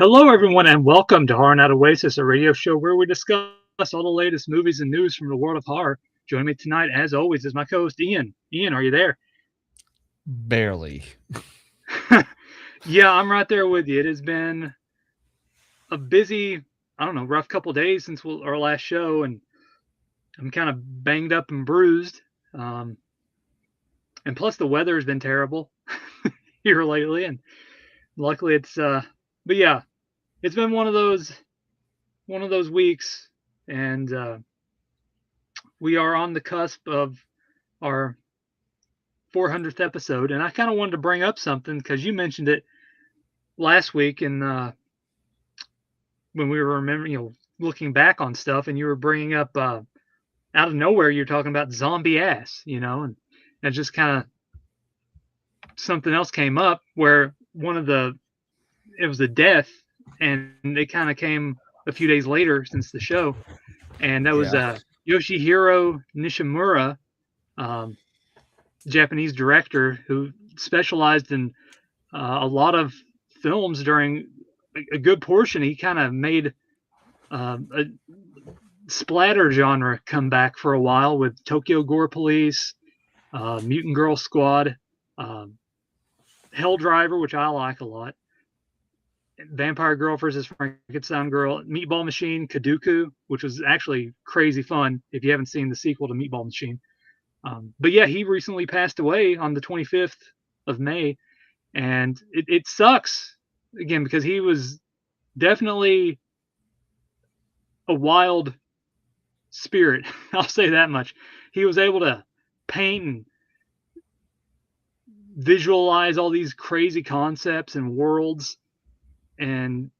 Hello, everyone, and welcome to Horror Night Oasis, a radio show where we discuss all the latest movies and news from the world of horror. Joining me tonight, as always, is my co-host Ian. Ian, are you there? Barely. Yeah, I'm right there with you. It has been a busy, rough couple days since our last show, and I'm kind of banged up and bruised. Um, and plus, the weather has been terrible here lately, and luckily but yeah, it's been one of those weeks, and we are on the cusp of our 400th episode, and I kind of wanted to bring up something because you mentioned it last week, and when we were remembering, looking back on stuff, and you were bringing up out of nowhere, you're talking about zombie ass, and just kind of something else came up where it was a death, and it kind of came a few days later since the show, and that was Yeah. Yoshihiro Nishimura, um, Japanese director who specialized in a lot of films during a good portion. He kind of made a splatter genre come back for a while with Tokyo Gore Police, Mutant Girl Squad, um, Hell Driver, which I like a lot, Vampire Girl versus Frankenstein Girl, Meatball Machine, Kaduku, which was actually crazy fun if you haven't seen the sequel to Meatball Machine. But yeah, he recently passed away on the 25th of May, and it sucks again because he was definitely a wild spirit. I'll say that much. He was able to paint and visualize all these crazy concepts and worlds, and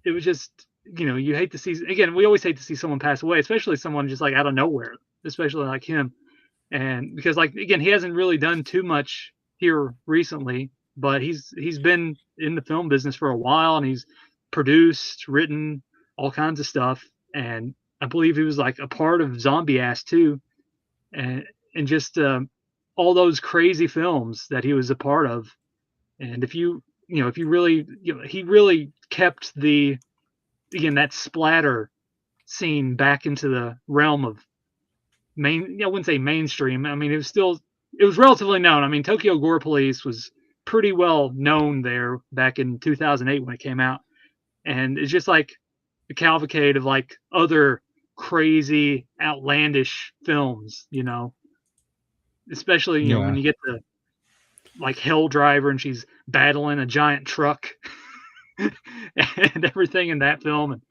it was just you hate to see, again, we always hate to see someone pass away, especially someone just like out of nowhere, especially like him. And because, like, again, he hasn't really done too much here recently, but he's been in the film business for a while, and he's produced, written all kinds of stuff, and I believe he was like a part of Zombie Ass too, and just all those crazy films that he was a part of. And if you really, he really kept the, again, that splatter scene back into the realm of I wouldn't say mainstream. I mean, it was relatively known. I mean, Tokyo Gore Police was pretty well known there back in 2008 when it came out, and it's just like a cavalcade of like other crazy, outlandish films. Especially when Yeah. you get to like Hell Driver and she's battling a giant truck and everything in that film, and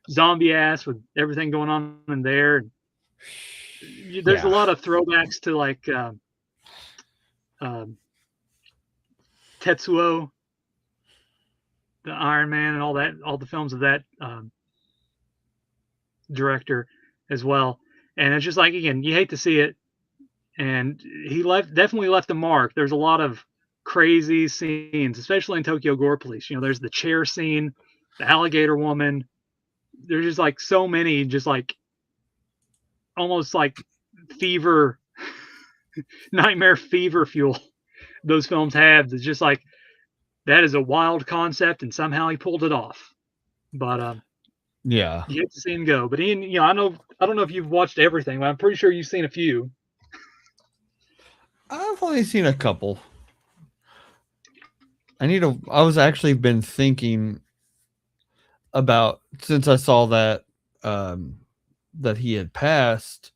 Zombie Ass with everything going on in there. And there's a Yeah. lot of throwbacks to like um, Tetsuo, the Iron Man, and all the films of that director as well. And it's just like, again, you hate to see it, and he definitely left a mark. There's a lot of crazy scenes, especially in Tokyo Gore Police. There's the chair scene, the alligator woman. There's just like so many, just like almost like fever, nightmare fever fuel those films have. It's just like that is a wild concept, and somehow he pulled it off. But Yeah. you hate to see him go. But Ian, I don't know if you've watched everything, but I'm pretty sure you've seen a few. I've only seen a couple. I was actually been thinking about since I saw um that he had passed,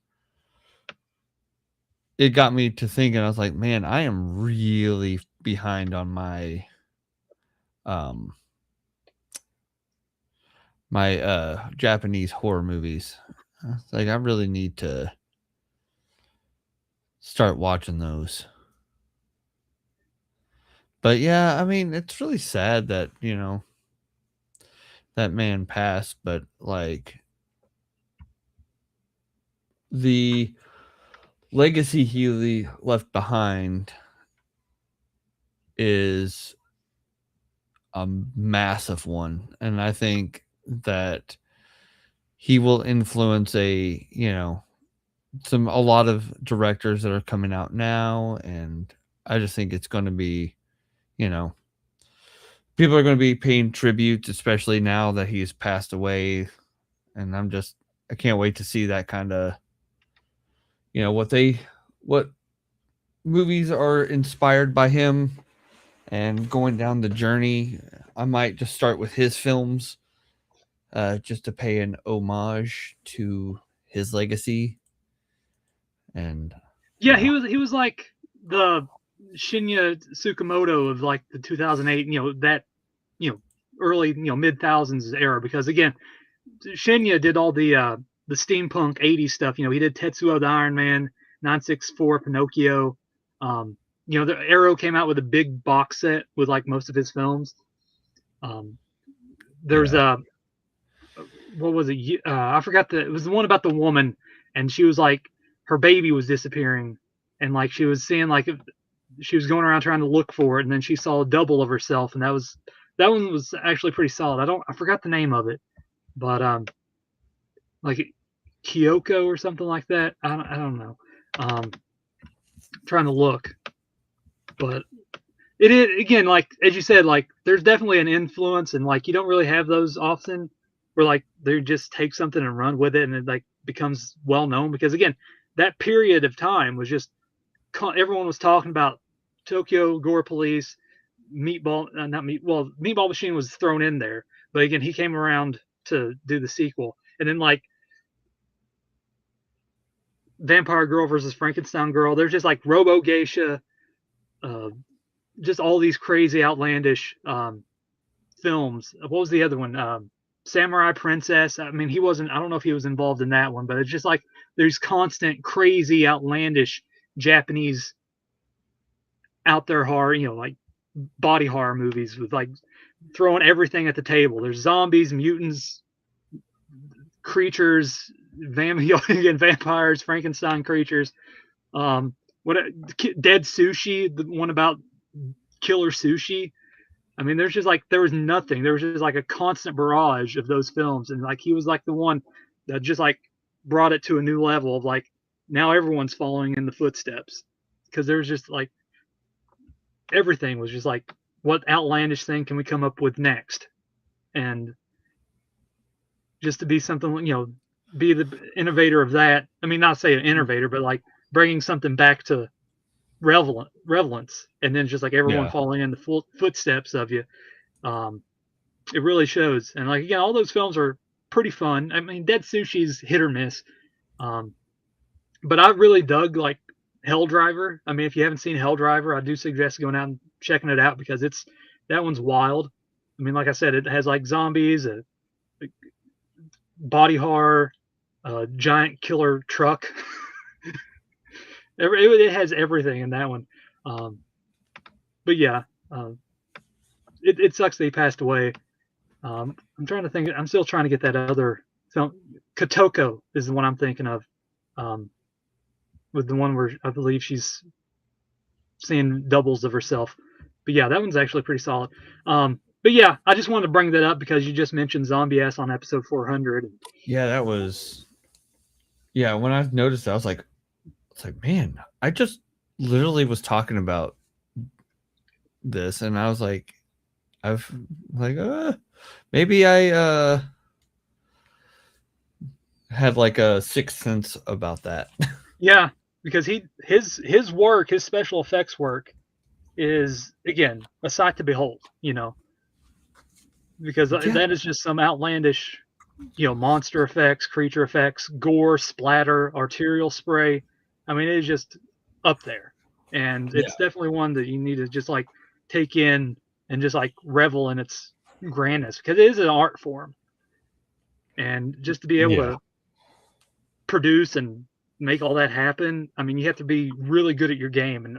it got me to thinking. I was like, man, I am really behind on um my Japanese horror movies. It's like I really need to start watching those. But yeah, I mean, it's really sad that, that man passed, but like the legacy he left behind is a massive one, and I think that he will influence a lot of directors that are coming out now, and I just think it's going to be, you know, people are going to be paying tribute, especially now that he's passed away. And I can't wait to see that kind of, what movies are inspired by him and going down the journey. I might just start with his films, just to pay an homage to his legacy. And Yeah, he was like the Shinya Tsukamoto of like the 2008, that, early, mid thousands era, because again, Shinya did all the steampunk 80s stuff. He did Tetsuo the Iron Man, 964, Pinocchio. The Arrow came out with a big box set with like most of his films. There's what was it? I forgot it was the one about the woman, and she was like, her baby was disappearing, and like she was seeing like she was going around trying to look for it, and then she saw a double of herself, and that one was actually pretty solid. I forgot the name of it, but like Kyoko or something like that. I don't know. Trying to look, but it is, again, like as you said, like there's definitely an influence, and like you don't really have those often, where like they just take something and run with it, and it like becomes well known, because again, that period of time was just everyone was talking about Tokyo Gore Police, Meatball Machine was thrown in there, but again, he came around to do the sequel, and then like Vampire Girl versus Frankenstein Girl. There's just like Robo Geisha, just all these crazy outlandish films. What was the other one? Samurai Princess. I mean, I don't know if he was involved in that one, but it's just like there's constant crazy outlandish Japanese out there horror, like body horror movies with like throwing everything at the table. There's zombies, mutants, creatures, vampires, Frankenstein creatures. Dead Sushi, the one about killer sushi. I mean, there was nothing. There was just like a constant barrage of those films, and like he was like the one that just like brought it to a new level of like now everyone's following in the footsteps, because there was just like everything was just like, what outlandish thing can we come up with next, and just to be something, be the innovator of that. I mean, not say an innovator, but like bringing something back to relevance, and then just like everyone following in the footsteps of you. It really shows. And like, again, all those films are pretty fun. I mean, Dead Sushi's hit or miss. But I really dug like Hell Driver. I mean, if you haven't seen Hell Driver, I do suggest going out and checking it out, because that one's wild. I mean, like I said, it has like zombies, a body horror, giant killer truck. It has everything in that one. But yeah, it sucks that he passed away. I'm trying to think. I'm still trying to get that other film. Kotoko is the one I'm thinking of, with the one where I believe she's seeing doubles of herself. But yeah, that one's actually pretty solid. But yeah, I just wanted to bring that up because you just mentioned Zombie Ass on episode 400. Yeah, that was. Yeah, when I noticed that, I was like, man, I just literally was talking about this, and I was like, maybe I had like a sixth sense about that. Yeah, because his work, his special effects work, is again a sight to behold. Because that is just some outlandish, monster effects, creature effects, gore, splatter, arterial spray. I mean, it is just up there, and it's definitely one that you need to just like take in and just like revel in its grandness, because it is an art form, and just to be able to produce and make all that happen. I mean, you have to be really good at your game, and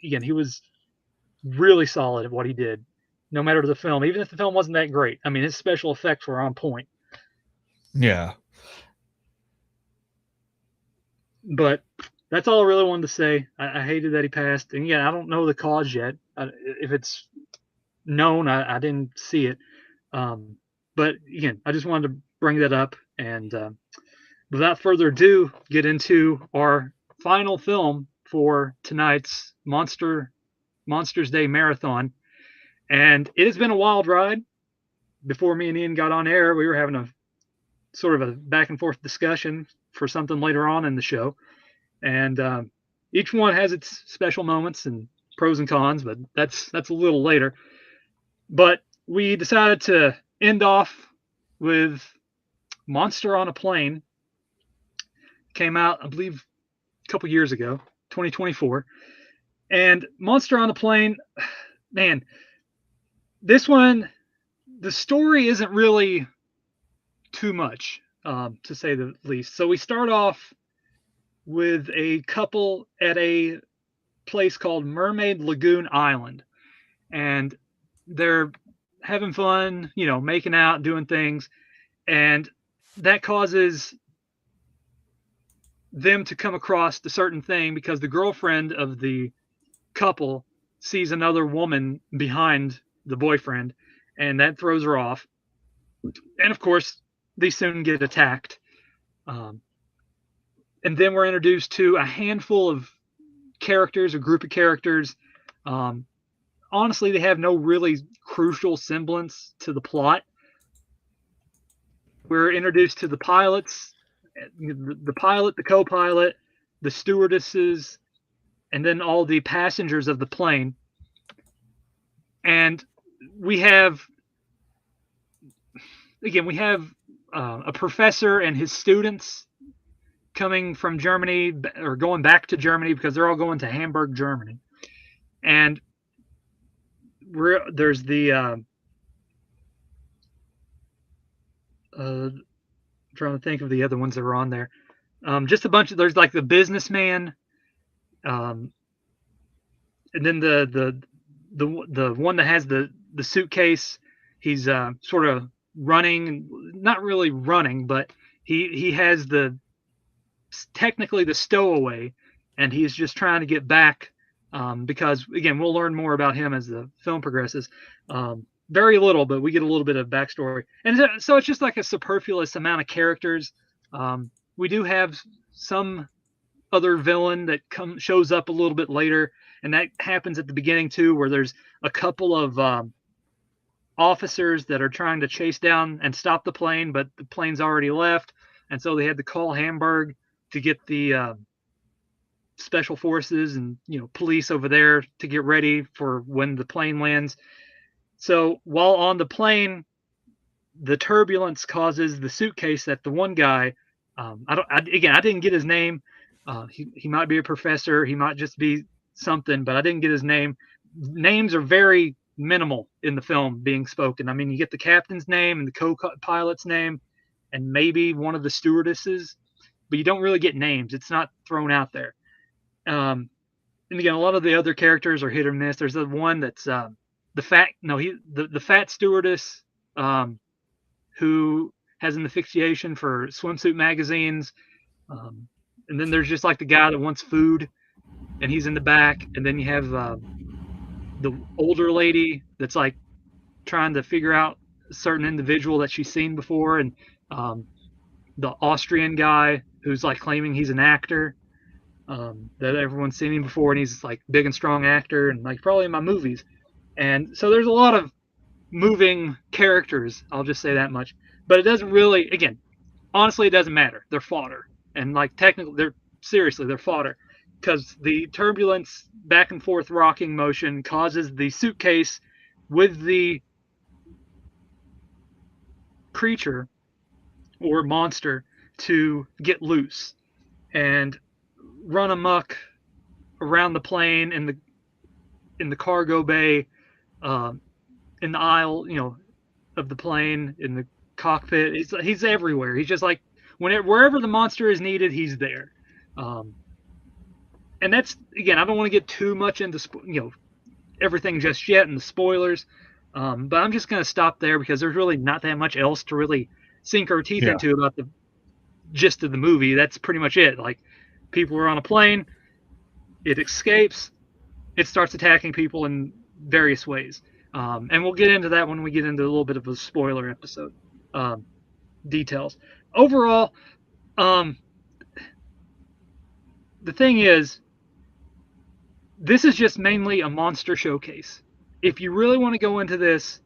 again, he was really solid at what he did, no matter the film, even if the film wasn't that great. I mean, his special effects were on point. Yeah. But that's all I really wanted to say. I hated that he passed. And again, I don't know the cause yet. If it's known, I didn't see it. But again, I just wanted to bring that up. And without further ado, get into our final film for tonight's Monsters Day Marathon. And it has been a wild ride. Before me and Ian got on air, we were having a sort of a back and forth discussion for something later on in the show. And each one has its special moments and pros and cons, but that's a little later. But we decided to end off with Monster on a Plane. Came out, I believe, a couple years ago, 2024. And Monster on a Plane, man, this one, the story isn't really too much, to say the least. So we start off with a couple at a place called Mermaid Lagoon Island. And they're having fun, making out, doing things. And that causes them to come across a certain thing because the girlfriend of the couple sees another woman behind the boyfriend, and that throws her off. And of course, they soon get attacked. And then we're introduced to a handful of characters, a group of characters. Honestly, they have no really crucial semblance to the plot. We're introduced to the pilots, the pilot, the co-pilot, the stewardesses, and then all the passengers of the plane. And we have a professor and his students coming from Germany or going back to Germany because they're all going to Hamburg, Germany. And there's the trying to think of the other ones that were on there. Just a bunch of, there's like the businessman, and then the one that has the suitcase. He's sort of running, not really running, but he has technically the stowaway, and he's just trying to get back, because again, we'll learn more about him as the film progresses. Very little, but we get a little bit of backstory. And so it's just like a superfluous amount of characters. We do have some other villain that shows up a little bit later, and that happens at the beginning too, where there's a couple of officers that are trying to chase down and stop the plane, but the plane's already left, and so they had to call Hamburg to get the special forces and police over there to get ready for when the plane lands. So while on the plane, the turbulence causes the suitcase that the one guy, I didn't get his name. He might be a professor. He might just be something, but I didn't get his name. Names are very minimal in the film being spoken. I mean, you get the captain's name and the co-pilot's name and maybe one of the stewardesses, but you don't really get names. It's not thrown out there. And again, a lot of the other characters are hit or miss. There's the one that's the fat stewardess, who has an asphyxiation for swimsuit magazines. And then there's just like the guy that wants food, and he's in the back. And then you have the older lady that's like trying to figure out a certain individual that she's seen before, and the Austrian guy who's like claiming he's an actor, that everyone's seen him before, and he's like big and strong actor, and like probably in my movies. And so there's a lot of moving characters, I'll just say that much. But it doesn't really, again, honestly, it doesn't matter. They're fodder. And like technically, they're fodder, because the turbulence, back and forth rocking motion causes the suitcase with the creature or monster to get loose and run amok around the plane, in the cargo bay, in the aisle, of the plane, in the cockpit. He's everywhere. He's just like, wherever the monster is needed, he's there. And that's, again, I don't want to get too much into everything just yet and the spoilers, but I'm just going to stop there because there's really not that much else to really sink our teeth into about the gist of the movie. That's pretty much it. Like, people are on a plane, it escapes, it starts attacking people in various ways. And we'll get into that when we get into a little bit of a spoiler episode. Details. Overall, the thing is, this is just mainly a monster showcase. if you really want to go into this,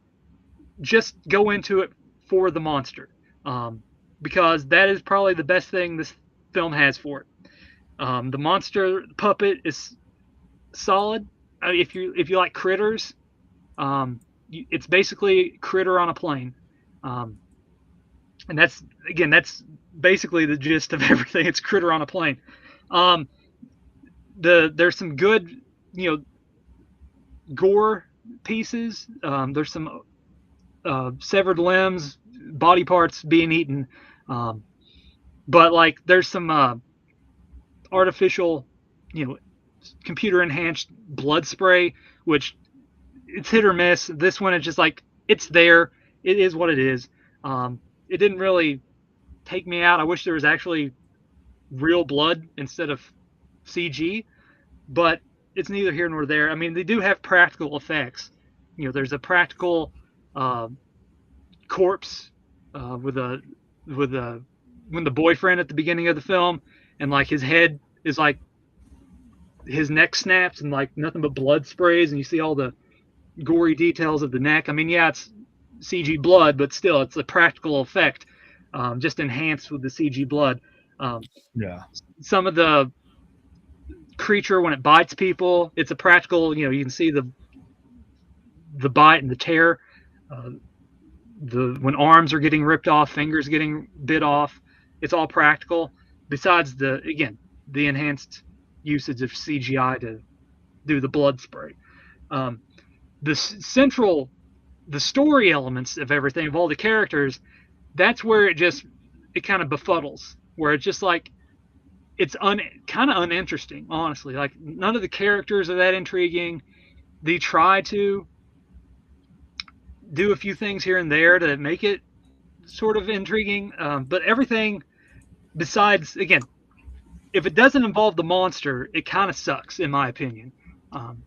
just go into it for the monster, because that is probably the best thing this film has for it. The monster puppet is solid. If you like critters, it's basically Critter on a plane, um, and that's basically the gist of everything. It's Critter on a plane. Um, there's some good, you know, gore pieces. There's some severed limbs, body parts being eaten, um, but like there's some artificial, you know, computer enhanced blood spray, which it's hit or miss. This one is just like it's there. It is what it is. It didn't really take me out. I wish there was actually real blood instead of CG, but it's neither here nor there. I mean, they do have practical effects. You know, there's a practical uh, corpse with a when the boyfriend at the beginning of the film, and like his head is like his neck snaps and like nothing but blood sprays, and you see all the gory details of the neck. I mean, yeah, it's CG blood, but still, it's a practical effect, just enhanced with the CG blood. Um, Yeah. some of the creature when it bites people, it's a practical. You know, you can see the bite and the tear. Uh, the when arms are getting ripped off, fingers getting bit off, it's all practical. Besides the enhanced usage of CGI to do the blood spray. Um, the central the story elements of everything of all the characters, that's where it kind of befuddles, where it's just like it's kind of uninteresting, honestly. Like none of the characters are that intriguing. They try to do a few things here and there to make it sort of intriguing, but everything besides, again, if it doesn't involve the monster, it kind of sucks in my opinion. um,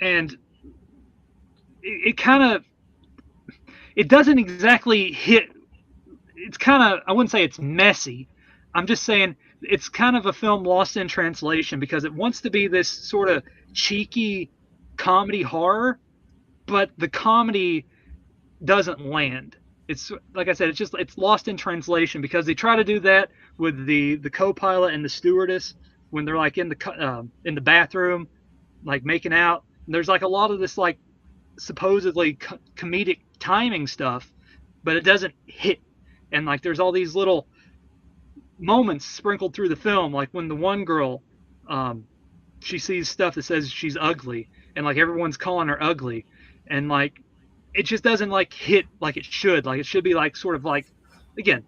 and it kind of it doesn't exactly hit. It's kind of, I wouldn't say it's messy. I'm just saying it's kind of a film lost in translation because it wants to be this sort of cheeky comedy horror, but the comedy doesn't land. It's like I said, it's lost in translation because they try to do that with the co-pilot and the stewardess when they're like in the bathroom, like making out. And there's like a lot of this like supposedly comedic timing stuff, but it doesn't hit. And like there's all these little moments sprinkled through the film, like when the one girl, um, she sees stuff that says she's ugly, and like everyone's calling her ugly, and like it just doesn't like hit like it should. Like it should be like sort of like, again,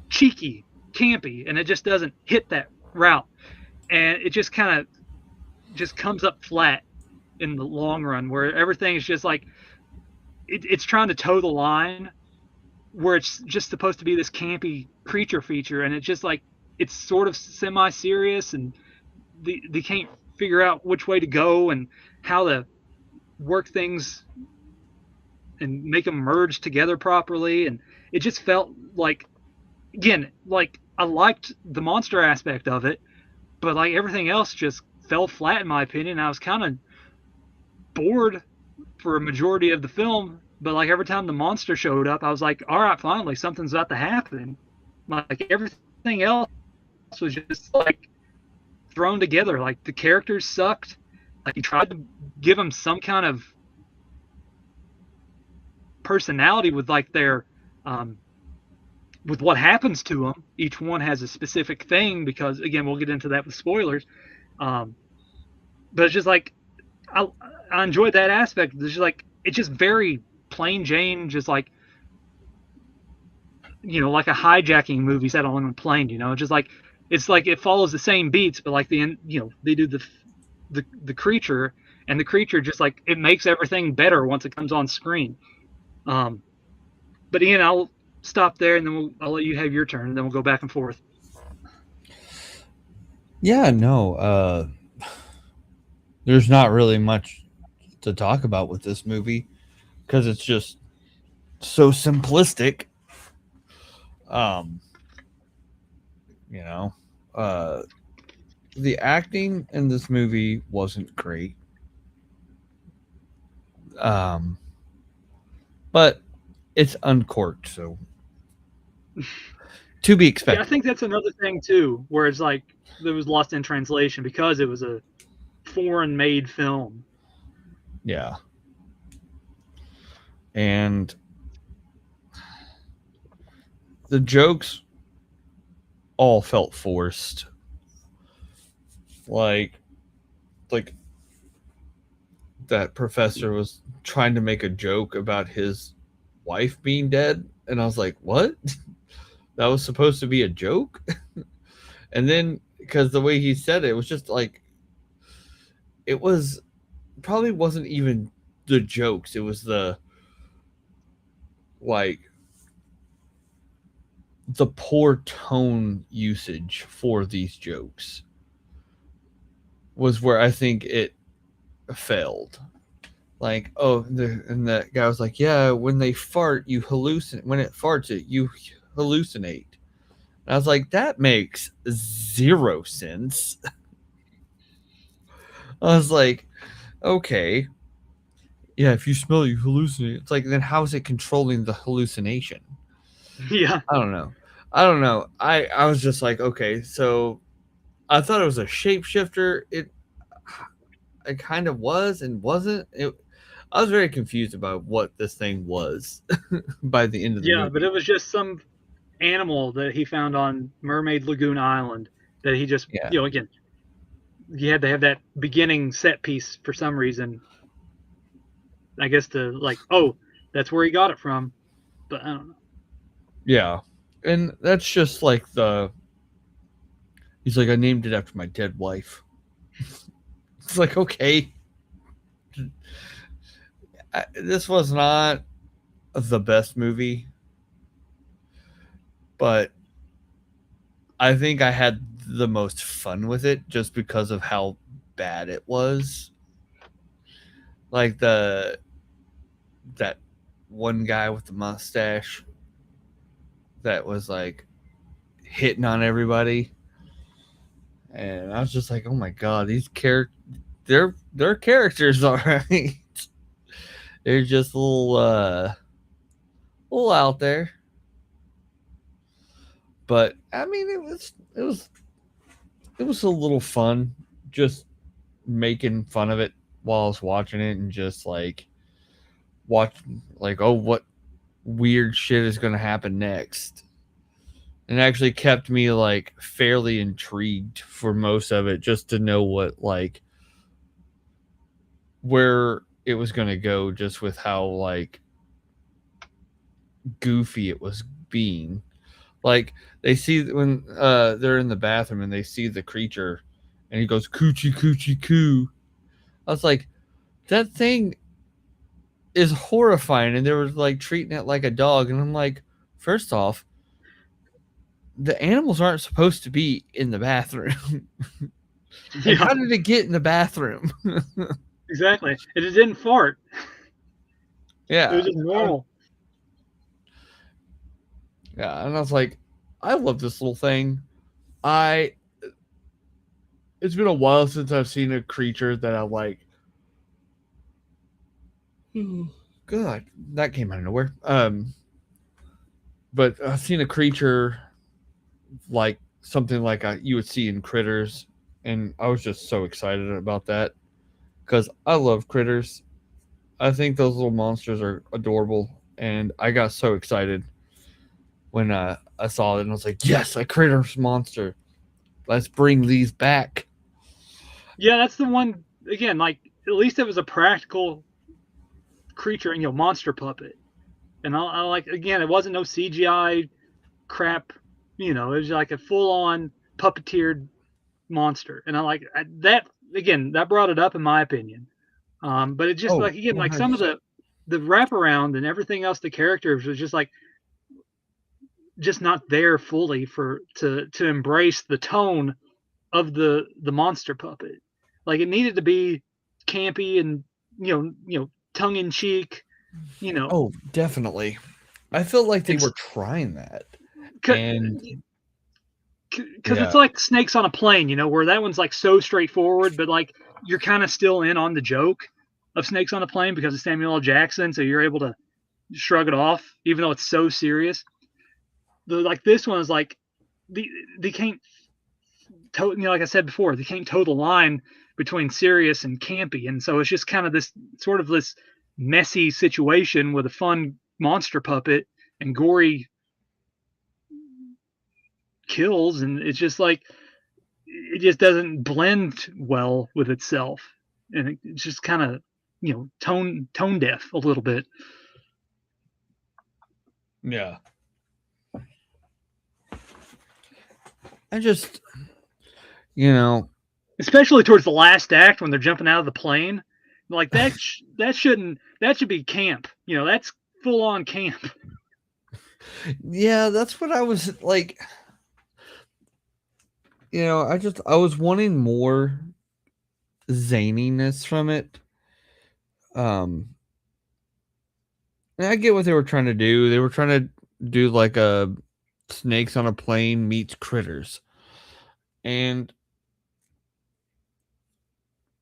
cheeky, campy, and it just doesn't hit that route, and it just kind of just comes up flat in the long run, where everything is just like it's trying to toe the line where it's just supposed to be this campy creature feature, and it's just like it's sort of semi-serious, and they can't figure out which way to go and how to work things and make them merge together properly. And it just felt like, again, like I liked the monster aspect of it, but like everything else just fell flat in my opinion. I was kind of bored for a majority of the film, but like every time the monster showed up, I was like, all right, finally something's about to happen. Like everything else was just like thrown together. Like the characters sucked. Like he tried to give them some kind of personality with like their with what happens to them. Each one has a specific thing because, again, we'll get into that with spoilers. Um, but it's just like I, I enjoyed that aspect. It's just like it's just very plain Jane, just like, you know, like a hijacking movie set on a plane. You know, just like it's like it follows the same beats, but like they do the creature, and the creature just like it makes everything better once it comes on screen. Um, but Ian, I'll stop there, and then I'll let you have your turn, and then we'll go back and forth. Yeah, no. There's not really much to talk about with this movie because it's just so simplistic. Um, you know, uh, the acting in this movie wasn't great. But it's uncorked, so to be expected. Yeah, I think that's another thing too, where it's like it was lost in translation because it was a foreign made film. Yeah. And the jokes all felt forced. Like that professor was trying to make a joke about his wife being dead, and I was like, "What? That was supposed to be a joke?" And then because the way he said it, it was just like it was probably wasn't even the jokes. It was the like the poor tone usage for these jokes was where I think it failed. Like, and that guy was like, yeah, when they fart, you hallucinate. When it farts, you hallucinate. And I was like, that makes zero sense. I was like, okay, yeah, if you smell it, you hallucinate. It's like, then how is it controlling the hallucination? Yeah. I don't know. I was just like, okay, so I thought it was a shapeshifter. It kind of was and wasn't. I was very confused about what this thing was by the end of the Yeah, but movie. it was just some animal that he found on Mermaid Lagoon Island that he just, Yeah. again, you had to have that beginning set piece for some reason. I guess to like, oh, that's where he got it from. But I don't know. Yeah. And that's just like he's like, I named it after my dead wife. It's like, okay. This was not the best movie, but I think I had the most fun with it just because of how bad it was. Like that one guy with the mustache that was like hitting on everybody, and I was just like, oh my god, these they're characters, all right. They're just a little out there, but I mean, it was a little fun just making fun of it while I was watching it and just like watching like, oh, what weird shit is going to happen next. And it actually kept me like fairly intrigued for most of it just to know what like where it was going to go, just with how like goofy it was being. Like they see when they're in the bathroom and they see the creature and he goes coochie coochie coo. I was like, that thing is horrifying, and they were like treating it like a dog, and I'm like, first off, the animals aren't supposed to be in the bathroom. And Yeah, how did it get in the bathroom? exactly. And it didn't fart. It was Yeah. just normal. Yeah. And I was like, I love this little thing. I It's been a while since I've seen a creature that I like. God, that came out of nowhere. But I've seen a creature like something like you would see in Critters, and I was just so excited about that because I love Critters. I think those little monsters are adorable, and I got so excited when I saw it, and I was like, "Yes, a Critters monster! Let's bring these back." Yeah, that's the one. Again, like at least it was a practical creature, monster puppet. And I like again, it wasn't no CGI crap. It was like a full on puppeteered monster, and I like that. Again, that brought it up in my opinion. But it just Oh, like again, like some of 100%. the wraparound and everything else, the characters was just like just not there fully for to embrace the tone of the monster puppet. Like it needed to be campy and tongue in cheek. You know, Oh, definitely. I felt like they and were trying that, and because it's yeah, like Snakes on a Plane, where that one's like so straightforward, but like you're kind of still in on the joke. of Snakes on a Plane because of Samuel L. Jackson, so you're able to shrug it off, even though it's so serious. Like this one is like they can't like I said before, they can't toe the line between serious and campy, and so it's just kind of this sort of this messy situation with a fun monster puppet and gory kills, and it's just like it just doesn't blend well with itself, and it's just kind of tone deaf a little bit. Yeah. I just, especially towards the last act when they're jumping out of the plane, like that that should be camp. That's full on camp. Yeah, that's what I was like. I was wanting more zaniness from it. And I get what they were trying to do. They were trying to do like a Snakes on a Plane meets Critters. And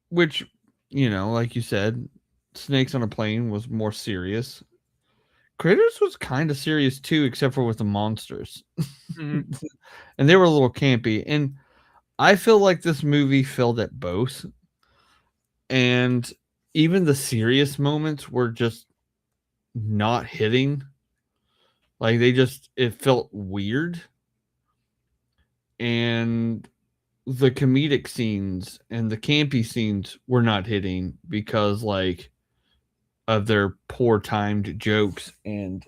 which, like you said, Snakes on a Plane was more serious. Critters was kind of serious too, except for with the monsters. Mm-hmm. And they were a little campy. And I feel like this movie filled at both. And even the serious moments were just not hitting. Like it felt weird. And the comedic scenes and the campy scenes were not hitting because of their poor timed jokes and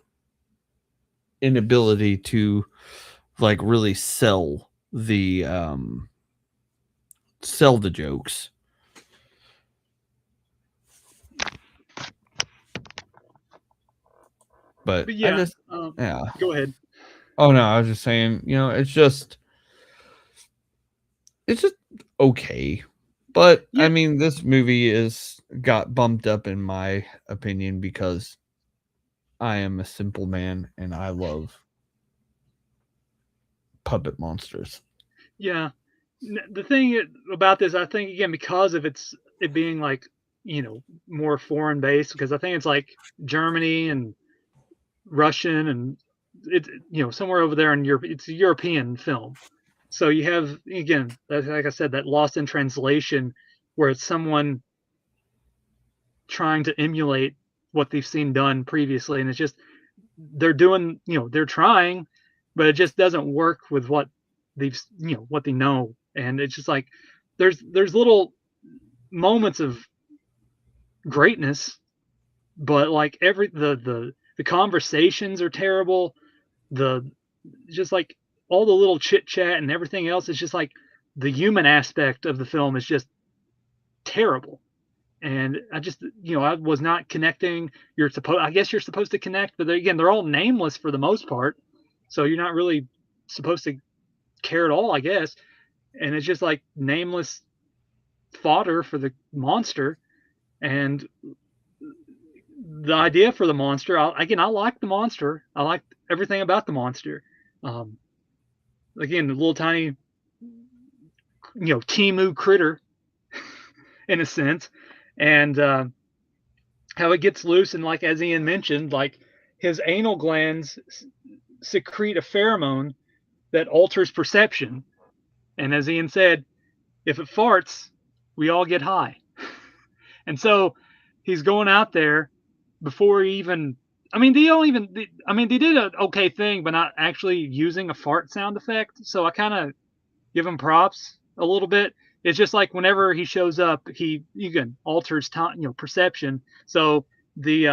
inability to really sell the jokes. But yeah, yeah. Go ahead. Oh no, I was just saying, it's just okay. But Yeah. I mean, this movie got bumped up in my opinion because I am a simple man and I love puppet monsters. Yeah. The thing about this, I think, again, because of it being more foreign based, because I think it's like Germany and Russian and it's somewhere over there in Europe. It's a European film, so you have, again, like I said, that lost in translation where it's someone trying to emulate what they've seen done previously, and it's just they're doing, they're trying, but it just doesn't work with what what they know, and it's just like there's little moments of greatness, but like the conversations are terrible. The just like all the little chit chat and everything else is just like the human aspect of the film is just terrible. And I just, I was not connecting. I guess you're supposed to connect, but again, they're all nameless for the most part. So you're not really supposed to care at all, I guess. And it's just like nameless fodder for the monster. And the idea for the monster, I like the monster. I like everything about the monster. Again, the little tiny, Timu critter, in a sense, and how it gets loose, and like as Ian mentioned, like his anal glands secrete a pheromone that alters perception, and as Ian said, if it farts, we all get high. And so he's going out there before he even. I mean, they did an okay thing, but not actually using a fart sound effect. So I kind of give him props a little bit. It's just like whenever he shows up, he again alters time, perception. So the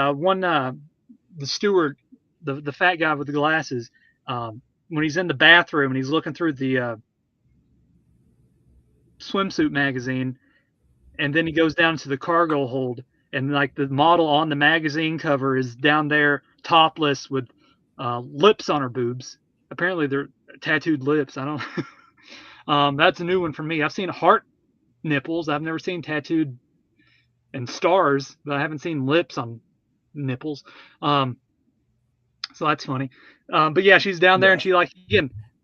the steward, the fat guy with the glasses, when he's in the bathroom and he's looking through the swimsuit magazine, and then he goes down to the cargo hold, and like the model on the magazine cover is down there topless with lips on her boobs. Apparently they're tattooed lips. I don't. That's a new one for me. I've seen heart nipples. I've never seen tattooed and stars, but I haven't seen lips on nipples. So that's funny. But yeah, she's down there, and she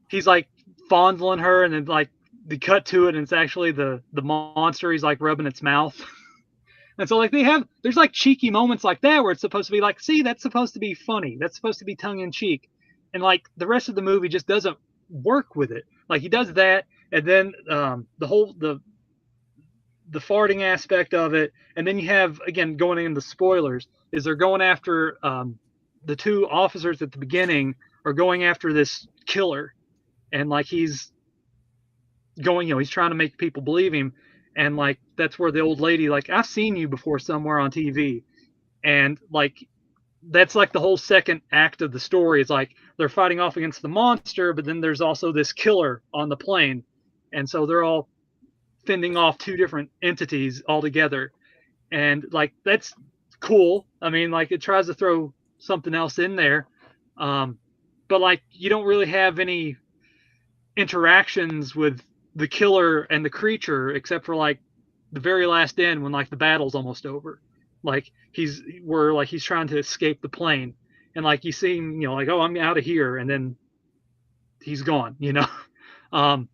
he's like fondling her, and then like they cut to it, and it's actually the monster. He's like rubbing its mouth And so like there's like cheeky moments like that where it's supposed to be like, see, that's supposed to be funny, that's supposed to be tongue in cheek, and like the rest of the movie just doesn't work with it. Like he does that, and then the farting aspect of it, and then you have, again, going into spoilers, is they're going after the two officers at the beginning are going after this killer, and like he's going, he's trying to make people believe him, and like that's where the old lady, like, I've seen you before somewhere on TV, and like that's like the whole second act of the story. It's like they're fighting off against the monster, but then there's also this killer on the plane, and so they're all fending off two different entities altogether, and like that's cool. I mean, like it tries to throw something else in there, but like you don't really have any interactions with the killer and the creature except for like the very last end when like the battle's almost over. Like he's trying to escape the plane, and like you see him, like, oh, I'm out of here, and then he's gone. um,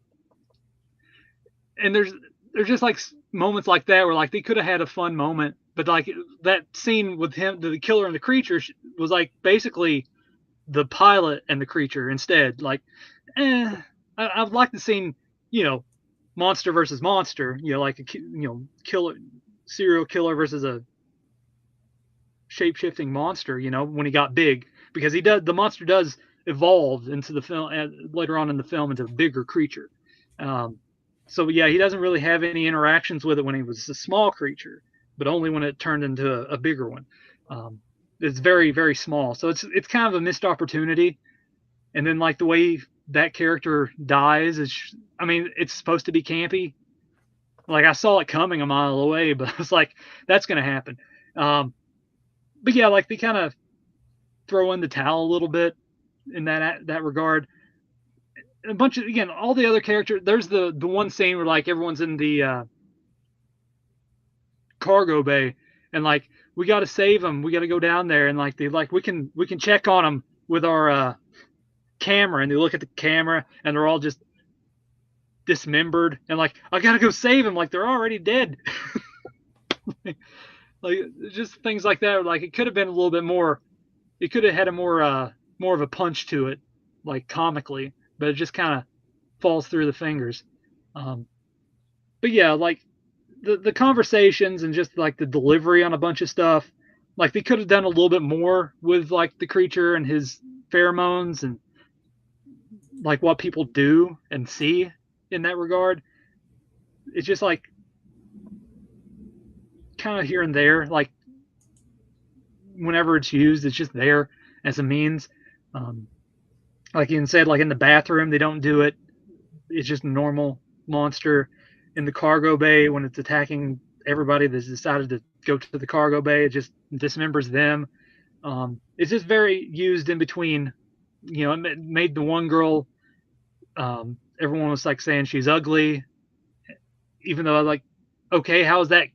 and there's just like moments like that where like they could have had a fun moment, but like that scene with him, the killer and the creature, was like basically the pilot and the creature instead. Like, I'd like to see, monster versus monster, like a killer, serial killer versus a shape-shifting monster, when he got big, because the monster does evolve into the film later on in the film into a bigger creature. So yeah, he doesn't really have any interactions with it when he was a small creature, but only when it turned into a bigger one. It's very, very small, so it's kind of a missed opportunity. And then like the way that character dies is, I mean, it's supposed to be campy. Like I saw it coming a mile away, but I was like, that's gonna happen. But yeah, like they kind of throw in the towel a little bit in that regard. A bunch of, again, all the other characters. There's the one scene where like everyone's in the cargo bay, and like we got to save them. We got to go down there, and like we can check on them with our camera, and they look at the camera, and they're all just dismembered, and like I gotta go save them, like they're already dead. Like just things like that. Like it could have been a little bit more. It could have had a more of a punch to it, like comically, but it just kind of falls through the fingers. But yeah, like the conversations and just like the delivery on a bunch of stuff, like they could have done a little bit more with like the creature and his pheromones and like what people do and see in that regard. It's just like kind of here and there, like whenever it's used, it's just there as a means. Like you said, like in the bathroom, they don't do it. It's just a normal monster. In the cargo bay, when it's attacking everybody that's decided to go to the cargo bay, it just dismembers them. It's just very used in between. It made the one girl, everyone was like saying she's ugly, even though I like, okay, how is that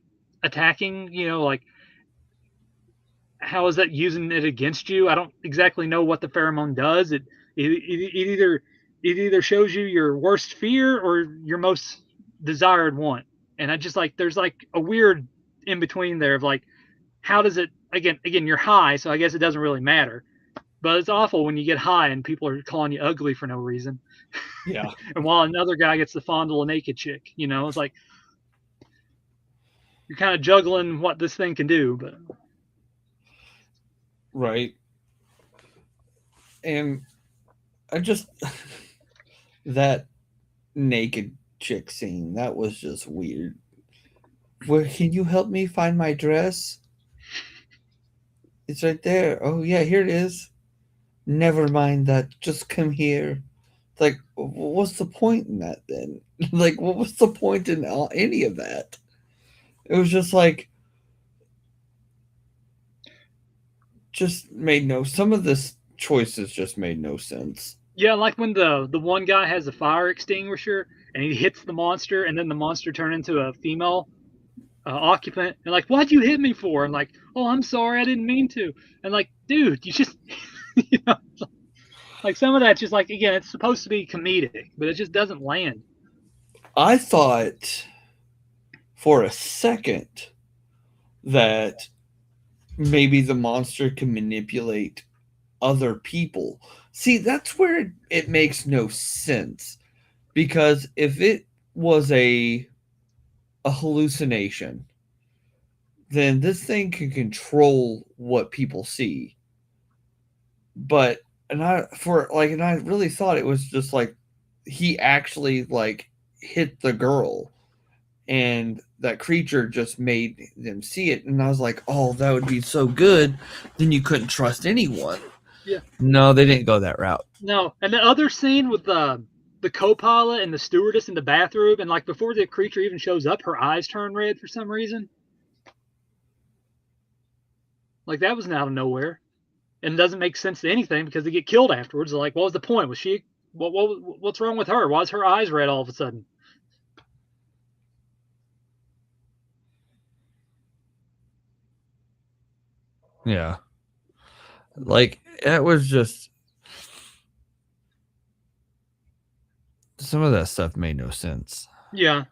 attacking? Like, how is that using it against you? I don't exactly know what the pheromone does. It either shows you your worst fear or your most desired want. And I just like, there's like a weird in between there of like, how does it, again, you're high, so I guess it doesn't really matter. But it's awful when you get high and people are calling you ugly for no reason. Yeah. And while another guy gets to fondle a naked chick, it's like you're kind of juggling what this thing can do. But right. And I just that naked chick scene, that was just weird. Where can you help me find my dress? It's right there. Oh yeah, here it is. Never mind that. Just come here. Like, what's the point in that then? Like, what was the point in any of that? It was just like, just made no. Some of this choices just made no sense. yeah, like when the one guy has a fire extinguisher and he hits the monster, and then the monster turns into a female occupant, and like, what'd you hit me for? And like, oh, I'm sorry, I didn't mean to. And like, dude, you just, you know, like some of that's just like, again, it's supposed to be comedic, but it just doesn't land. I thought for a second that maybe the monster can manipulate other people. See, that's where it makes no sense. Because if it was a hallucination, then this thing can control what people see. But and I really thought it was just like he actually like hit the girl and that creature just made them see it, and I was like, oh, that would be so good, then you couldn't trust anyone. Yeah. No, they didn't go that route. No, and the other scene with the co-pilot and the stewardess in the bathroom, and like before the creature even shows up, her eyes turn red for some reason. Like that was out of nowhere, and it doesn't make sense to anything because they get killed afterwards. Like, what was the point? Was she? What's wrong with her? Why is her eyes red all of a sudden? Yeah, like it was just some of that stuff made no sense. Yeah.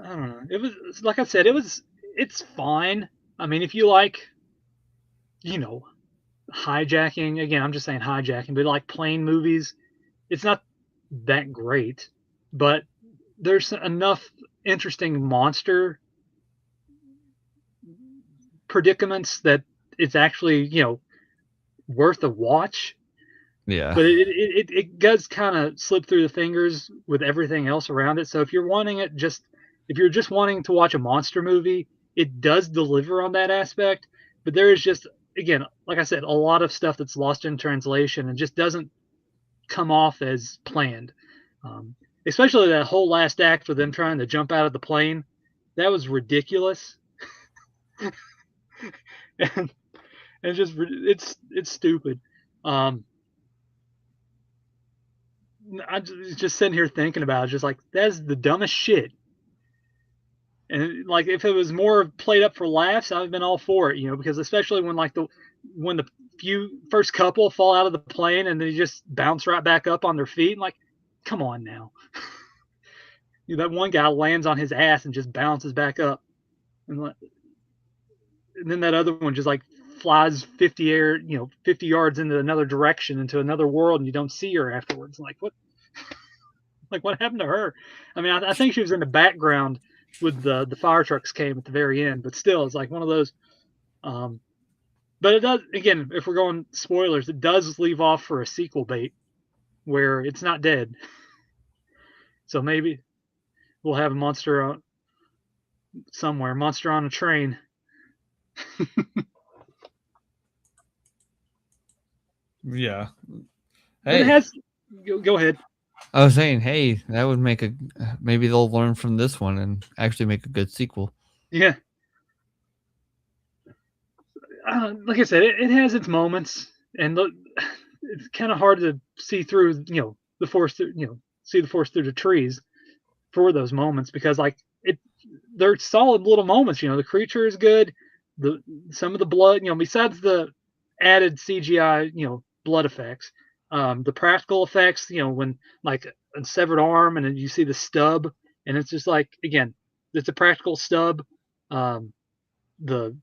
I don't know. It was like I said, it's fine. I mean, if you like, hijacking, again, I'm just saying hijacking, but like plane movies, it's not that great, but there's enough interesting monster predicaments that it's actually, worth a watch. Yeah. But it does kind of slip through the fingers with everything else around it. So if you're just wanting to watch a monster movie, it does deliver on that aspect. But there is just, again, like I said, a lot of stuff that's lost in translation and just doesn't come off as planned. Especially that whole last act with them trying to jump out of the plane. That was ridiculous. and it's stupid. I just sitting here thinking about it, just like that's the dumbest shit. And like if it was more played up for laughs, I've been all for it, because especially when the first couple fall out of the plane and they just bounce right back up on their feet, and like, come on now. That one guy lands on his ass and just bounces back up, and then that other one just like flies 50 yards into another direction into another world, and you don't see her afterwards. Like what? Like what happened to her? I mean, I think she was in the background with the fire trucks came at the very end, but still, it's like one of those. But it does, again, if we're going spoilers, it does leave off for a sequel bait where it's not dead. So maybe we'll have a monster somewhere, monster on a train. Yeah. Hey. It has. Go ahead. I was saying, hey, that would make maybe they'll learn from this one and actually make a good sequel. Yeah. Like I said, it has its moments, and it's kind of hard to see through, the forest, see the forest through the trees for those moments because, like, they're solid little moments. The creature is good. Some of the blood, besides the added CGI, blood effects, the practical effects, when like a severed arm and then you see the stub, and it's just like, again, it's a practical stub. The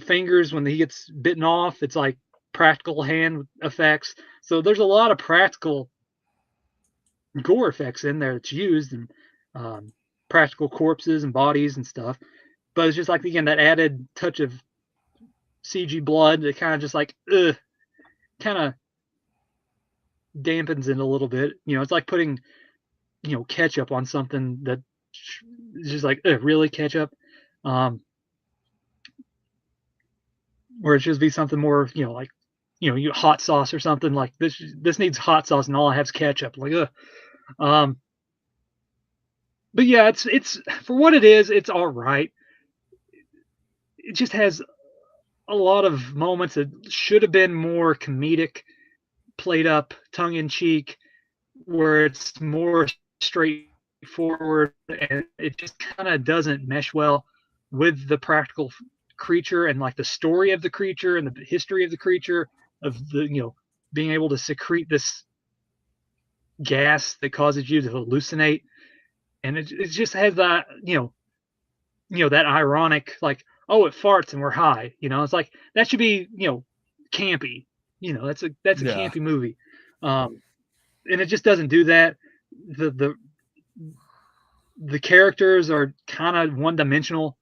fingers when he gets bitten off, it's like practical hand effects. So there's a lot of practical gore effects in there that's used, and practical corpses and bodies and stuff. But it's just like, again, that added touch of CG blood that kind of just like kind of dampens it a little bit. It's like putting ketchup on something that is just like really ketchup. Where it should be something more, like, hot sauce or something like this. This needs hot sauce, and all I have is ketchup. Like, but yeah, it's for what it is. It's all right. It just has a lot of moments that should have been more comedic, played up, tongue in cheek, where it's more straightforward, and it just kind of doesn't mesh well with the practical creature and like the story of the creature and the history of the creature, of the being able to secrete this gas that causes you to hallucinate. and it just has that that ironic like, oh, it farts and we're high. It's like that should be campy. That's a Yeah. campy movie, and it just doesn't do that. The characters are kind of one dimensional.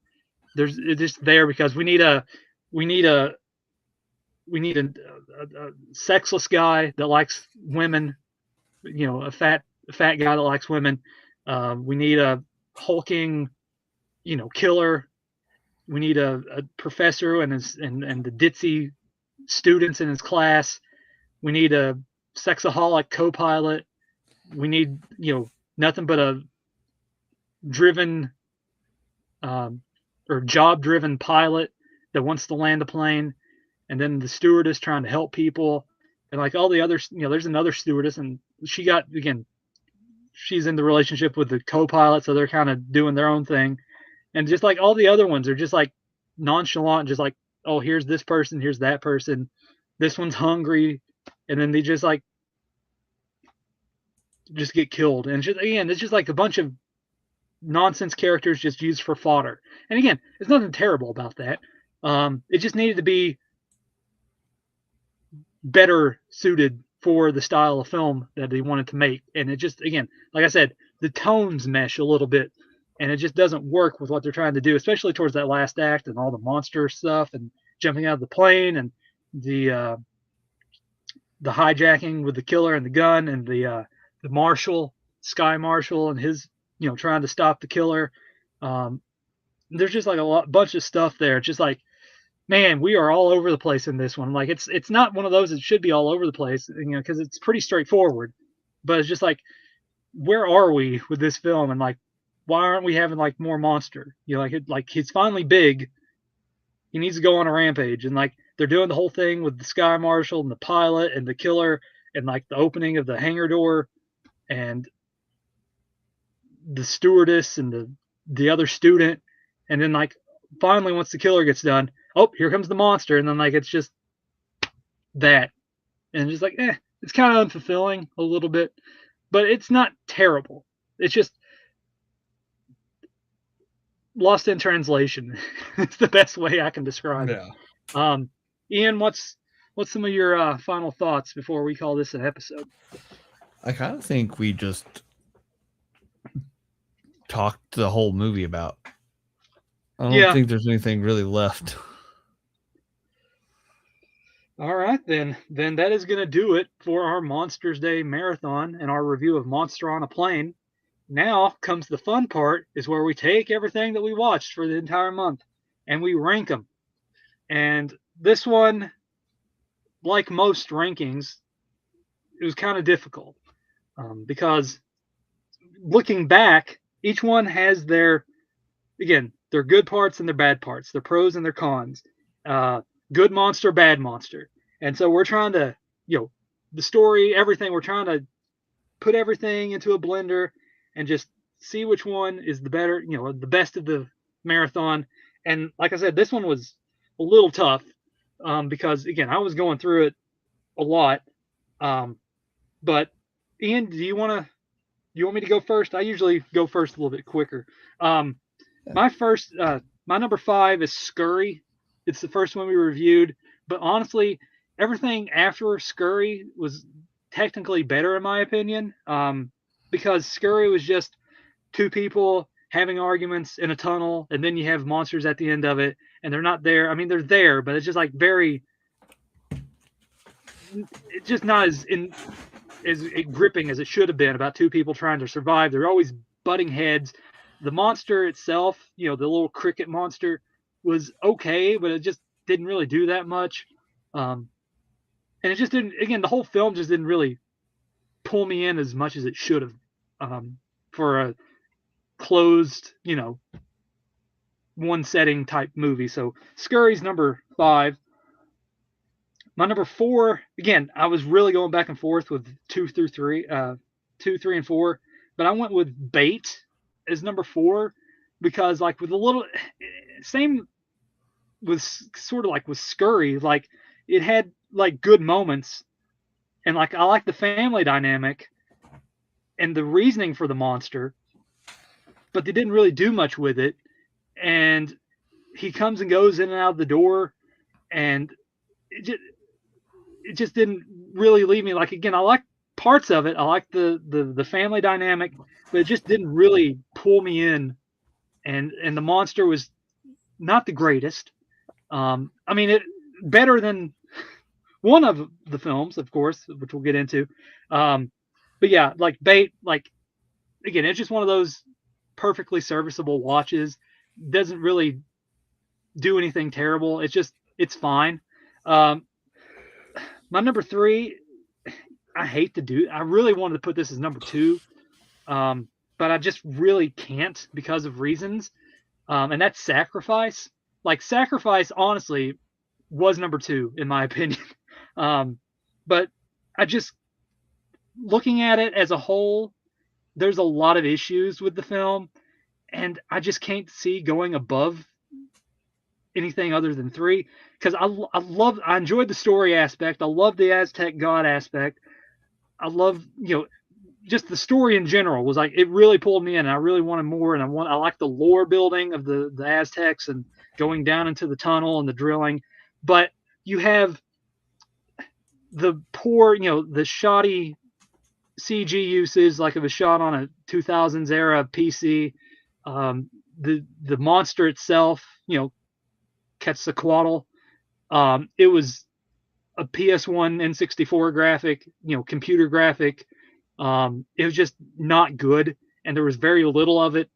It's just there because we need a we need a sexless guy that likes women. A fat guy that likes women. We need a hulking killer. We need a professor and the ditzy students in his class. We need a sexaholic co-pilot. We need nothing but a driven or job driven pilot that wants to land a plane, and then the stewardess trying to help people, and like all the others. There's another stewardess, and she's in the relationship with the co-pilot, so they're kind of doing their own thing. And just like all the other ones are just like nonchalant, just like, oh, here's this person, here's that person, this one's hungry, and then they just get killed. And it's just like a bunch of nonsense characters just used for fodder. And again, there's nothing terrible about that. It just needed to be better suited for the style of film that they wanted to make. And it just, again, like I said, the tones mesh a little bit, and it just doesn't work with what they're trying to do, especially towards that last act and all the monster stuff and jumping out of the plane and the hijacking with the killer and the gun and the marshal, Sky Marshal, and his trying to stop the killer. There's just like bunch of stuff there. It's just like, man, we are all over the place in this one. Like it's not one of those that should be all over the place, because it's pretty straightforward. But it's just like, where are we with this film? And like, why aren't we having like more monster? Like he's finally big. He needs to go on a rampage, and like they're doing the whole thing with the Sky Marshal and the pilot and the killer, and like the opening of the hangar door, and the stewardess and the other student, and then like finally once the killer gets done, oh, here comes the monster, and then like it's just that, and just like it's kind of unfulfilling a little bit, but it's not terrible. It's just lost in translation. It's the best way I can describe it. Ian, what's some of your final thoughts before we call this an episode? I kind of think we just talked the whole movie about. I don't think there's anything really left. All right, then that is going to do it for our Monsters Day marathon and our review of Monster on a Plane. Now comes the fun part, is where we take everything that we watched for the entire month and we rank them. And this one, like most rankings, it was kind of difficult because looking back, each one has their good parts and their bad parts, their pros and their cons. Good monster, bad monster. And so we're trying to, the story, everything, we're trying to put everything into a blender and just see which one is the better, the best of the marathon. And like I said, this one was a little tough because, again, I was going through it a lot. But Ian, do you want me to go first? I usually go first a little bit quicker. My number 5 is Scurry. It's the first one we reviewed, but honestly, everything after Scurry was technically better in my opinion, because Scurry was just two people having arguments in a tunnel, and then you have monsters at the end of it, and they're not there. I mean, they're there, but it's just like it's just not as gripping as it should have been about two people trying to survive. They're always butting heads. The monster itself, the little cricket monster, was okay, but it just didn't really do that much. And it just didn't, again, the whole film just didn't really pull me in as much as it should have for a closed, one setting type movie. So Scurry's number 5. My number 4, again, I was really going back and forth with 2, 3, and 4, but I went with Bait as number 4 because, like, with a little same with sort of like with Scurry, like it had like good moments, and like I like the family dynamic and the reasoning for the monster, but they didn't really do much with it. And he comes and goes in and out of the door, and it just didn't really leave me. Like, again, I like parts of it. I like the family dynamic, but it just didn't really pull me in. And the monster was not the greatest. I mean, it better than one of the films, of course, which we'll get into. But yeah, like Bait, like again, it's just one of those perfectly serviceable watches. Doesn't really do anything terrible. It's fine. Um, my number three, I really wanted to put this as number two, but I just really can't because of reasons. And that's Sacrifice. Like Sacrifice, honestly, was number two in my opinion. But I just looking at it as a whole, there's a lot of issues with the film, and I just can't see going above anything other than three because I enjoyed the story aspect. I love the Aztec god aspect. I love just the story in general was like it really pulled me in. And I really wanted more, and I like the lore building of the Aztecs and going down into the tunnel and the drilling. But you have the poor, the shoddy CG uses, like it was shot on a 2000s era PC. The monster itself, Quetzalcoatl. It was a PS1 N64 graphic, computer graphic. It was just not good, and there was very little of it.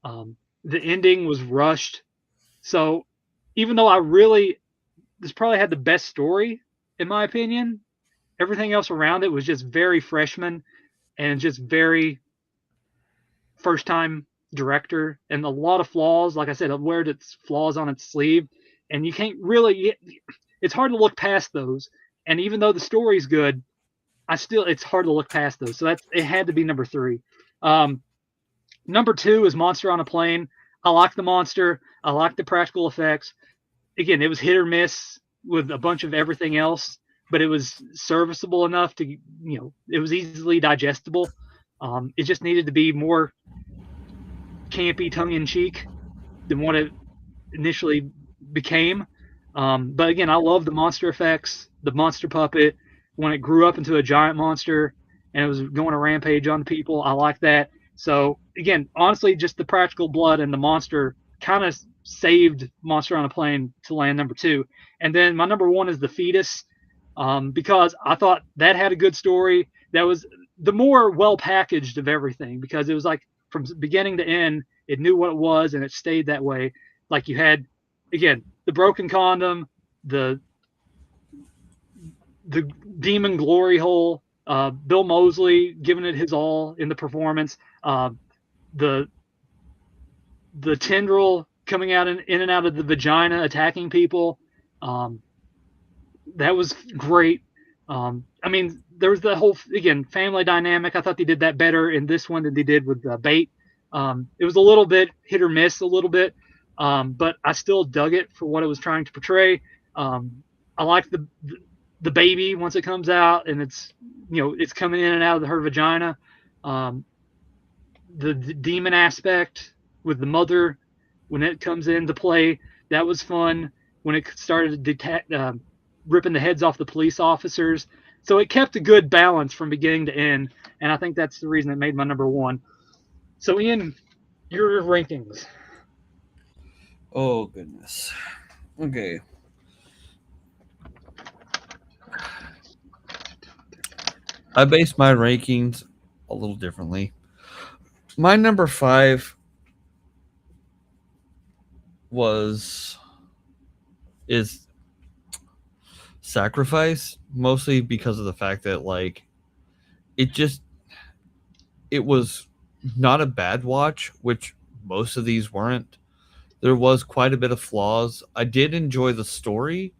The ending was rushed. So even though this probably had the best story, in my opinion, everything else around it was just very freshman and just very first time director and a lot of flaws. Like I said, it wears its flaws on its sleeve, and you can't really, it's hard to look past those. And even though the story's good, it's hard to look past those. So it had to be number three. Number two is Monster on a Plane. I like the monster. I like the practical effects. Again, it was hit or miss with a bunch of everything else, but it was serviceable enough to, it was easily digestible. It just needed to be more campy, tongue-in-cheek than what it initially became. But again, I love the monster effects, the monster puppet, when it grew up into a giant monster and it was going a rampage on people. I like that. So again, honestly, just the practical blood and the monster kind of saved Monster on a Plane to land number two. And then my number one is The Fetus, because I thought that had a good story. That was the more well packaged of everything, because it was like from beginning to end, it knew what it was and it stayed that way. Like you had, again, the broken condom, the demon glory hole, Bill Moseley giving it his all in the performance, the tendril coming out in and out of the vagina attacking people. That was great. I mean, there was the whole, again, family dynamic. I thought they did that better in this one than they did with Bait. It was a little bit hit or miss a little bit, but I still dug it for what it was trying to portray. I like the baby once it comes out and it's coming in and out of her vagina. The demon aspect with the mother when it comes into play, that was fun. When it started to ripping the heads off the police officers, so it kept a good balance from beginning to end, and I think that's the reason it made my number one. So Ian, your rankings. Oh goodness. Okay. I base my rankings a little differently. My number 5 is Sacrifice, mostly because of the fact that like it was not a bad watch, which most of these weren't. There was quite a bit of flaws. I did enjoy the story,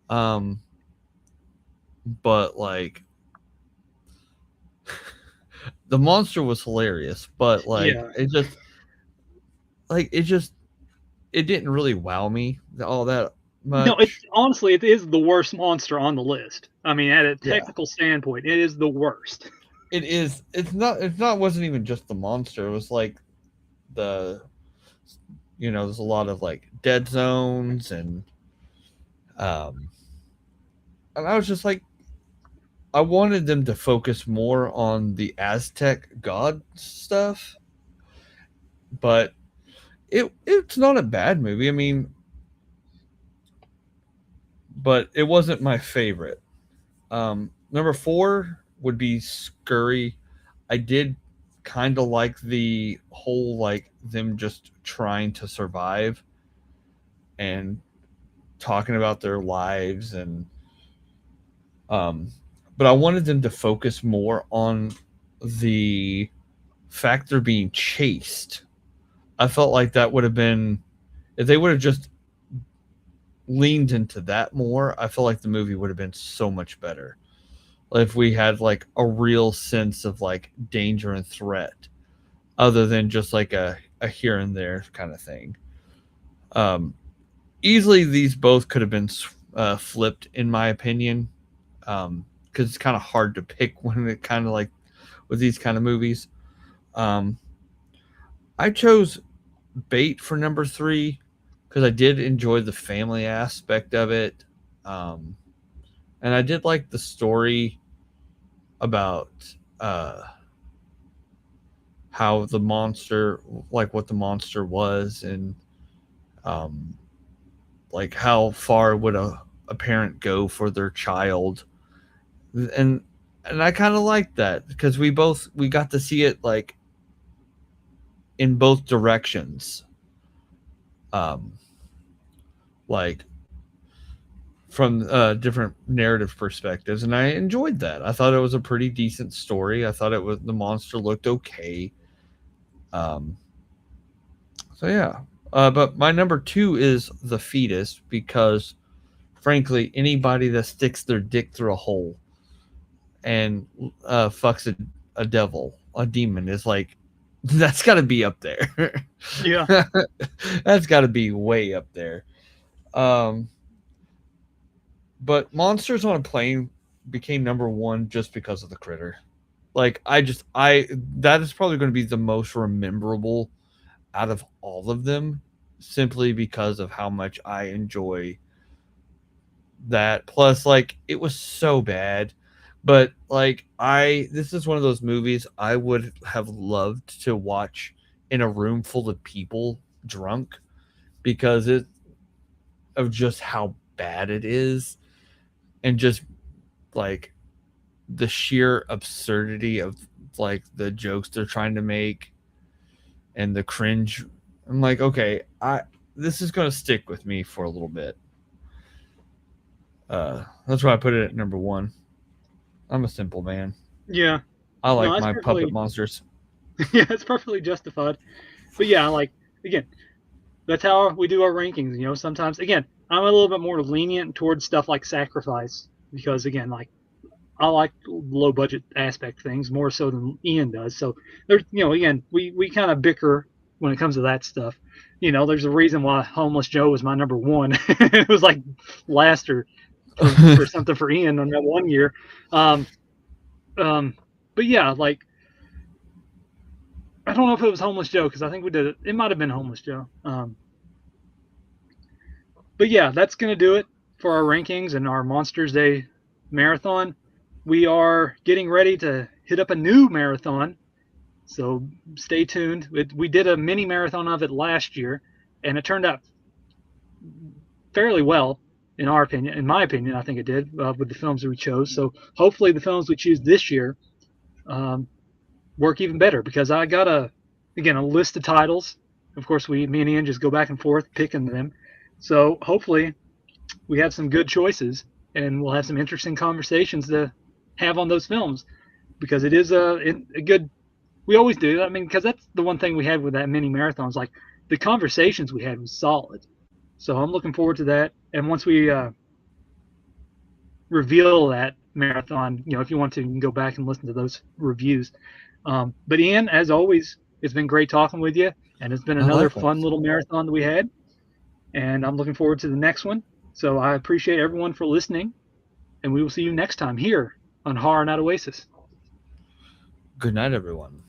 but like the monster was hilarious, but like it didn't really wow me all that much. No, honestly, it is the worst monster on the list. I mean, at a technical standpoint, it is the worst. It is. It's not. Wasn't even just the monster. It was like the there's a lot of like dead zones um and I was just like, I wanted them to focus more on the Aztec god stuff, but it's not a bad movie. I mean, but it wasn't my favorite. Number 4 would be Scurry. I did kind of like the whole like them just trying to survive and talking about their lives um but I wanted them to focus more on the fact they're being chased. I felt like that would have been, if they would have just leaned into that more, I feel like the movie would have been so much better. If we had like a real sense of like danger and threat other than just like a here and there kind of thing. Easily these both could have been flipped in my opinion, because it's kind of hard to pick when it kind of like with these kind of movies. I chose Bait for number 3 because I did enjoy the family aspect of it, and I did like the story about how the monster, like what the monster was, and like how far would a parent go for their child, and I kind of liked that because we got to see it like in both directions, like from different narrative perspectives, and I enjoyed that. I thought it was a pretty decent story. I thought the monster looked okay. So yeah, but my number 2 is The Fetus because, frankly, anybody that sticks their dick through a hole and fucks a devil, a demon, is like, that's got to be up there. Yeah. That's got to be way up there. But Monsters on a Plane became number 1 just because of the critter. Like I that is probably going to be the most memorable out of all of them, simply because of how much I enjoy that. Plus, like, it was so bad, but like this is one of those movies I would have loved to watch in a room full of people drunk, because of just how bad it is, and just like the sheer absurdity of like the jokes they're trying to make and the cringe. I'm like, okay, this is gonna stick with me for a little bit. That's why I put it at number 1. I'm a simple man. Yeah. I No, like that's my perfectly. puppet monsters. Yeah, it's perfectly justified. But yeah, like again, that's how we do our rankings. You know, sometimes again, I'm a little bit more lenient towards stuff like Sacrifice because again, like I like low budget aspect things more so than Ian does. So there's, you know, again, we kind of bicker when it comes to that stuff. You know, there's a reason why Homeless Joe was my number 1. It was like last or for something for Ian on that one year. Um, but yeah, like I don't know if it was Homeless Joe because I think we did it. It might have been Homeless Joe. But yeah, that's gonna do it for our rankings and our Monsters Day marathon. We are getting ready to hit up a new marathon, so stay tuned. We did a mini marathon of it last year, and it turned out fairly well, in our opinion. In my opinion, I think it did with the films that we chose. So hopefully, the films we choose this year um, work even better because I got a list of titles. Of course, me and Ian just go back and forth picking them. So hopefully, we have some good choices and we'll have some interesting conversations to have on those films because it is a good. We always do. I mean, because that's the one thing we had with that mini marathons. Like the conversations we had was solid. So I'm looking forward to that. And once we reveal that marathon, you know, if you want to, you can go back and listen to those reviews. But Ian, as always, it's been great talking with you, and it's been another fun little marathon that we had. And I'm looking forward to the next one. So I appreciate everyone for listening, and we will see you next time here on Horror Night Oasis. Good night, everyone.